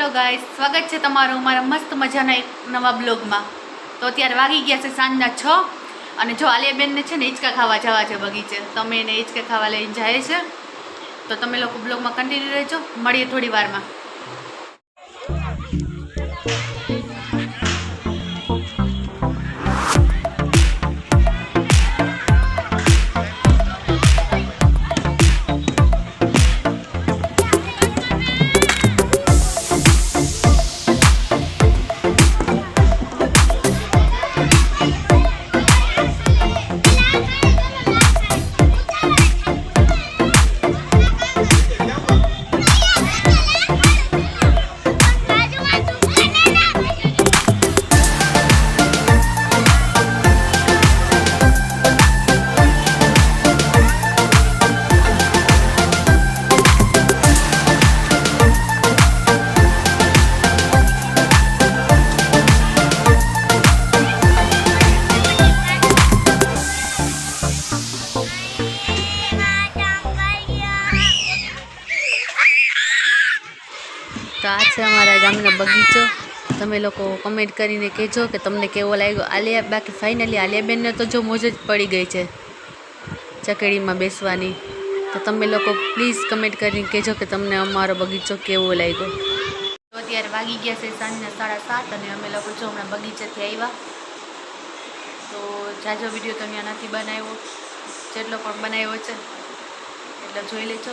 Hello guys, સ્વાગત છે તમારું અમારા મસ્ત મજાના એક નવા બ્લોગમાં। તો અત્યારે વાગી ગયા છે સાંજના 6 અને જો આલિયાબેનને છે ને હિંચકા ખાવા જવા છે બગીચે, તમે એને હિંચકા ખાવા લઈને જાય છે। તો તમે લોકો બ્લોગમાં કન્ટિન્યુ રહેજો, મળીએ થોડી વારમાં। तो आ है अमरा गामनो बगीचो। तमे लोको कमेंट करीने कहो कि तमने केवो लाग्यो। आलिया बाकी फाइनली आलियाबेन ने तो जो मोज ज पड़ी गई है चकेड़ी में बेसवानी। तो तमे लोको प्लीज कमेंट करीने कहो कि तमने अमारो बगीचो केवो लाग्यो। तो अत्यारे वागी गया है सांजना 7:30 अने अमे लोको जो हमणां बगीचेथी आव्या। तो जाजो विडियो तो अहींया नथी बनाव्यो, जेटलो पण बनाव्यो छे એટલે જોઈ લેજો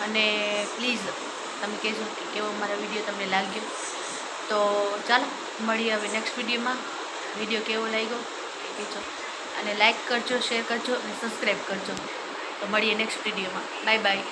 અને પ્લીઝ તમે કહેજો કે કેવો મારો વિડીયો તમને લાગ્યો। તો ચાલો મળીએ હવે નેક્સ્ટ વિડીયોમાં। વિડીયો કેવો લાગ્યો એ કહેજો અને લાઈક કરજો, શેર કરજો અને સબસ્ક્રાઈબ કરજો। તો મળીએ નેક્સ્ટ વિડીયોમાં। Bye bye.